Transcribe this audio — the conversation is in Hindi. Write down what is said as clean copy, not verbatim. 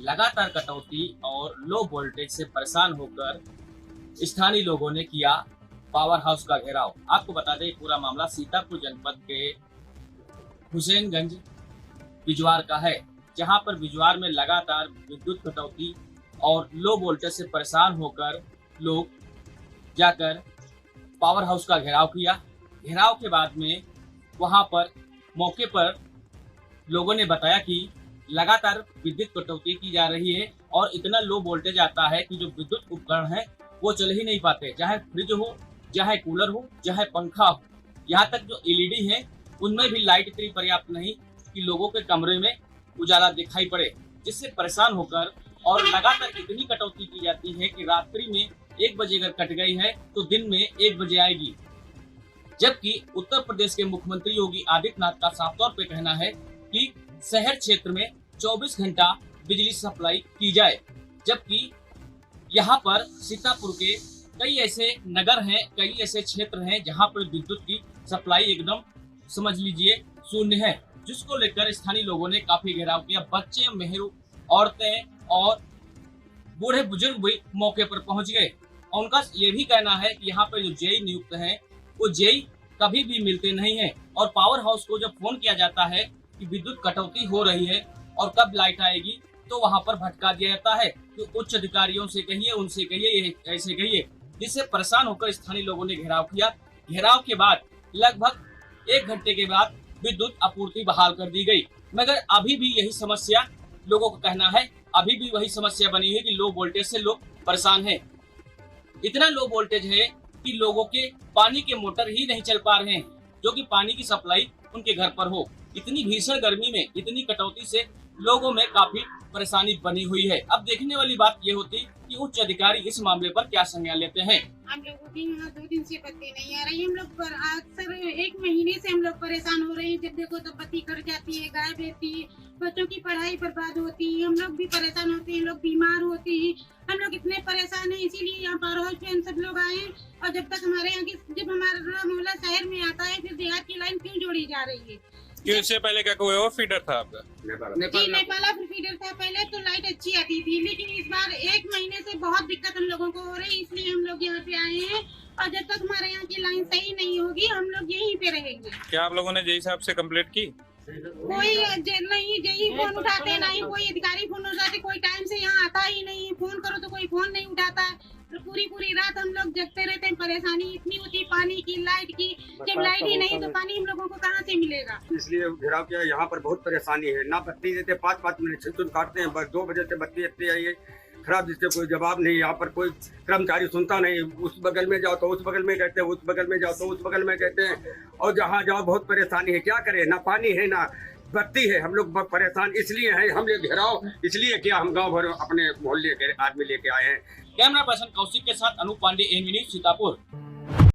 लगातार कटौती और लो वोल्टेज से परेशान होकर स्थानीय लोगों ने किया पावर हाउस का घेराव। आपको बता दें पूरा मामला सीतापुर जनपद के हुसैनगंज बिजवार का है, जहां पर बिजवार में लगातार विद्युत कटौती और लो वोल्टेज से परेशान होकर लोग जाकर पावर हाउस का घेराव किया। घेराव के बाद में वहां पर मौके पर लोगों ने बताया कि लगातार विद्युत कटौती की जा रही है और इतना लो वोल्टेज आता है कि जो विद्युत उपकरण है वो चल ही नहीं पाते, चाहे फ्रिज हो, चाहे कूलर हो, चाहे पंखा हो, यहाँ तक जो एलईडी है उनमें भी लाइट इतनी पर्याप्त नहीं कि लोगों के कमरे में उजाला दिखाई पड़े, जिससे परेशान होकर और लगातार इतनी कटौती की जाती है कि रात्रि में 1 बजे अगर कट गई है तो दिन में 1 बजे आएगी। जबकि उत्तर प्रदेश के मुख्यमंत्री योगी आदित्यनाथ का साफ तौर पे कहना है कि शहर क्षेत्र में 24 घंटा बिजली सप्लाई की जाए, जबकि यहाँ पर सीतापुर के कई ऐसे नगर हैं, कई ऐसे क्षेत्र हैं जहाँ पर विद्युत की सप्लाई एकदम समझ लीजिए शून्य है, जिसको लेकर स्थानीय लोगों ने काफी घेराव किया। बच्चे, मेहरू, औरतें और बूढ़े बुजुर्ग भी मौके पर पहुंच गए। और उनका ये भी कहना है कि यहाँ पर जो जेई नियुक्त हैं वो जेई कभी भी मिलते नहीं है और पावर हाउस को जब फोन किया जाता है कि विद्युत कटौती हो रही है और कब लाइट आएगी तो वहां पर भटका दिया जाता है कि उच्च अधिकारियों से कहिए, उनसे कहिए, ऐसे कहिए, जिससे परेशान होकर स्थानीय लोगों ने घेराव किया। घेराव के बाद लगभग 1 घंटे के बाद विद्युत आपूर्ति बहाल कर दी गई, मगर अभी भी यही समस्या लोगों का कहना है, अभी भी वही समस्या बनी है कि लो वोल्टेज से लोग परेशान हैं। इतना लो वोल्टेज है कि लोगों के पानी के मोटर ही नहीं चल पा रहे हैं, जो कि पानी की सप्लाई उनके घर पर हो। इतनी भीषण गर्मी में इतनी कटौती से लोगों में काफी परेशानी बनी हुई है। अब देखने वाली बात ये होती कि उच्च अधिकारी इस मामले पर क्या संज्ञान लेते हैं। हम लोगों की यहाँ 2 दिन से बत्ती नहीं आ रही। हम लोग अक्सर 1 महीने से हम लोग परेशान हो रहे हैं। जब देखो तो बत्ती कट जाती है, गायब रहती है, बच्चों की पढ़ाई बर्बाद होती है, हम लोग भी परेशान होते हैं, लोग बीमार होते हैं। हम लोग इतने परेशान हैं, इसीलिए यहाँ पावर हाउस पे हम सब लोग आए हैं। और जब तक हमारे यहाँ की जब हमारा मोहल्ला शहर में आता है फिर देहात की लाइन क्यों जोड़ी जा रही है? क्यों, इससे पहले क्या कोई और फीडर था आपका? नेपाला फीडर था। पहले तो लाइट अच्छी आती थी, लेकिन इस बार 1 महीने से बहुत दिक्कत हम लोगों को हो रही है, इसलिए हम लोग यहाँ पे आए हैं। और जब तक हमारे यहाँ की लाइन सही नहीं होगी हम लोग यहीं पे रहेंगे। क्या आप लोगों ने जेई साहब से कंप्लेंट की? कोई नहीं, जेई फोन उठाते, ना ही कोई अधिकारी फोन उठाते, कोई टाइम से यहाँ आता ही नहीं। फोन करो तो कोई फोन नहीं उठाता। तो पूरी रात हम लोग जगते रहते हैं। परेशानी इतनी होती है पानी की, लाइट की। जब लाइट ही नहीं तो पानी हम लोगों को कहाँ से मिलेगा? इसलिए घेराव किया। यहाँ पर बहुत परेशानी है, ना बत्ती देते, 5-5 मिनट छुन काटते हैं, बस 2 बजे से बत्ती आती है खराब, जिससे कोई जवाब नहीं। यहाँ पर कोई कर्मचारी सुनता नहीं। उस बगल में जाओ तो उस बगल में कहते हैं, उस बगल में जाओ तो उस बगल में कहते हैं, और जहाँ जाओ बहुत परेशानी है। क्या करें, ना पानी है ना बत्ती है। हम लोग परेशान इसलिए हैं, हम लोग घेराव इसलिए किया। हम गाँव भर अपने मोहल्ले के आदमी लेके आए हैं। कैमरा पर्सन कौशिक के साथ अनूप पांडे, एनवी न्यूज़, सीतापुर।